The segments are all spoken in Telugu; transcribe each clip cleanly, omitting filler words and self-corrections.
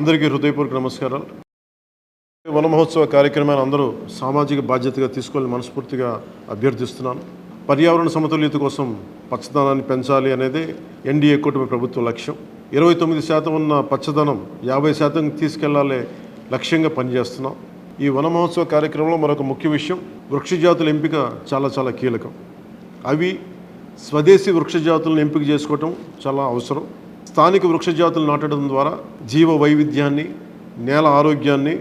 అందరికీ హృదయపూర్వక నమస్కారాలు. వన మహోత్సవ కార్యక్రమాన్ని అందరూ సామాజిక బాధ్యతగా తీసుకోవాలని మనస్ఫూర్తిగా అభ్యర్థిస్తున్నాను. పర్యావరణ సమతుల్యత కోసం పచ్చదనాన్ని పెంచాలి అనేది ఎన్డీఏ కూటమి ప్రభుత్వ లక్ష్యం. 29% ఉన్న పచ్చదనం 50% తీసుకెళ్లాలే లక్ష్యంగా పనిచేస్తున్నాం. ఈ వన మహోత్సవ కార్యక్రమంలో మరొక ముఖ్య విషయం, వృక్ష జాతుల ఎంపిక చాలా కీలకం. అవి స్వదేశీ వృక్ష జాతులను ఎంపిక చేసుకోవటం చాలా అవసరం. స్థానిక వృక్ష జాతులు నాటడం ద్వారా జీవ వైవిధ్యాన్ని, నేల ఆరోగ్యాన్ని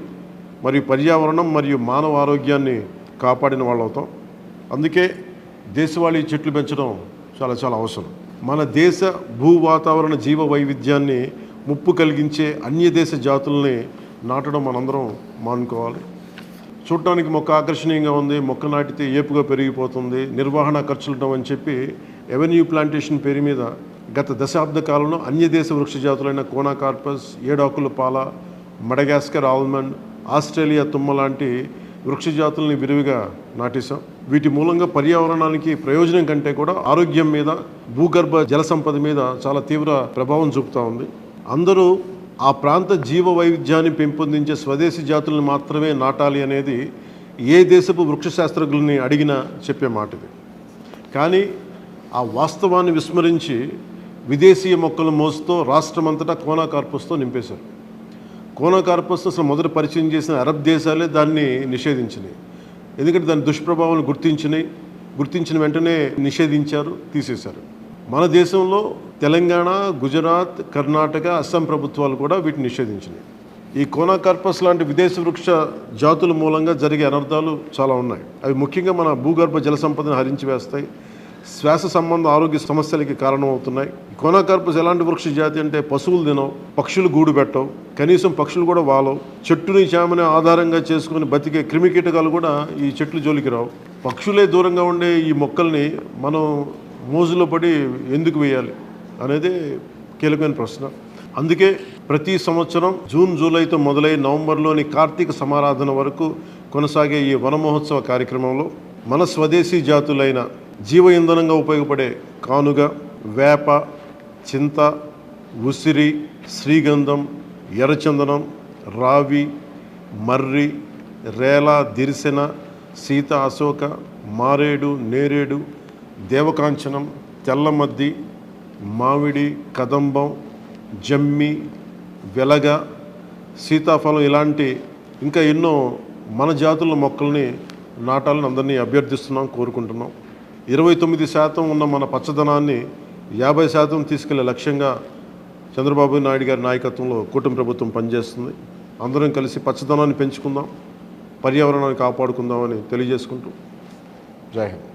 మరియు పర్యావరణం మరియు మానవ ఆరోగ్యాన్ని కాపాడిన వాళ్ళు అవుతాం. అందుకే దేశవాళీ చెట్లు పెంచడం చాలా అవసరం. మన దేశ భూ వాతావరణ జీవ వైవిధ్యాన్ని ముప్పు కలిగించే అన్య దేశ జాతుల్ని నాటడం మనందరం మానుకోవాలి. చూడటానికి మొక్క ఆకర్షణీయంగా ఉంది, మొక్క నాటితే ఏపుగా పెరిగిపోతుంది, నిర్వహణ ఖర్చులు అని చెప్పి ఎవెన్యూ ప్లాంటేషన్ పేరు మీద గత దశాబ్ద కాలంలో అన్య దేశ వృక్ష జాతులైన కోనాకార్పస్, ఏడాకుల పాల, మడగాస్కర్ ఆల్మండ్, ఆస్ట్రేలియా తుమ్మ లాంటి వృక్ష జాతుల్ని విరివిగా నాటేశాం. వీటి మూలంగా పర్యావరణానికి ప్రయోజనం కంటే కూడా ఆరోగ్యం మీద, భూగర్భ జల సంపద మీద చాలా తీవ్ర ప్రభావం చూపుతూ ఉంది. అందరూ ఆ ప్రాంత జీవ వైవిధ్యాన్ని పెంపొందించే స్వదేశీ జాతులను మాత్రమే నాటాలి అనేది ఏ దేశపు వృక్ష శాస్త్రజ్ఞుల్ని అడిగినా చెప్పే మాట ఇది. కానీ ఆ వాస్తవాన్ని విస్మరించి విదేశీయ మొక్కల మోసుతో రాష్ట్రమంతటా కోనాకార్పస్తో నింపేశారు. కోనాకార్పస్ అసలు మొదట పరిచయం చేసిన అరబ్ దేశాలే దాన్ని నిషేధించినాయి. ఎందుకంటే దాని దుష్ప్రభావాలను గుర్తించిన వెంటనే నిషేధించారు, తీసేశారు. మన దేశంలో తెలంగాణ, గుజరాత్, కర్ణాటక, అస్సాం ప్రభుత్వాలు కూడా వీటిని నిషేధించినాయి. ఈ కోనాకార్పస్ లాంటి విదేశీ వృక్ష జాతుల మూలంగా జరిగే అనర్థాలు చాలా ఉన్నాయి. అవి ముఖ్యంగా మన భూగర్భ జల సంపదను హరించి వేస్తాయి, శ్వాస సంబంధ ఆరోగ్య సమస్యలకి కారణమవుతున్నాయి. కోనాకార్పస్ ఎలాంటి వృక్ష జాతి అంటే పశువులు తినవు, పక్షులు గూడు పెట్టవు, కనీసం పక్షులు కూడా వాలవు. చెట్టుని చేమని ఆధారంగా చేసుకుని బతికే క్రిమికీటకాలు కూడా ఈ చెట్లు జోలికి రావు. పక్షులే దూరంగా ఉండే ఈ మొక్కల్ని మనం మోజులో పడి ఎందుకు వేయాలి అనేది కీలకమైన ప్రశ్న. అందుకే ప్రతి సంవత్సరం జూన్, జూలైతో మొదలై నవంబర్లోని కార్తీక సమారాధన వరకు కొనసాగే ఈ వన మహోత్సవ కార్యక్రమంలో మన స్వదేశీ జాతులైన జీవ ఇంధనంగా ఉపయోగపడే కానుగ, వేప, చింత, ఉసిరి, శ్రీగంధం, ఎర్రచందనం, రావి, మర్రి, రేల, దిరిసెన, సీత, అశోక, మారేడు, నేరేడు, దేవకాంచనం, తెల్లమద్ది, మామిడి, కదంబం, జమ్మి, వెలగ, సీతాఫలం ఇలాంటి ఇంకా ఎన్నో మన జాతుల మొక్కల్ని నాటాలని అందరినీ అభ్యర్థిస్తున్నాం, కోరుకుంటున్నాం. 29% ఉన్న మన పచ్చదనాన్ని 50% తీసుకెళ్లే లక్ష్యంగా చంద్రబాబు నాయుడు గారి నాయకత్వంలో కూటమి ప్రభుత్వం పనిచేస్తుంది. అందరం కలిసి పచ్చదనాన్ని పెంచుకుందాం, పర్యావరణాన్ని కాపాడుకుందామని తెలియజేసుకుంటూ జై హింద్.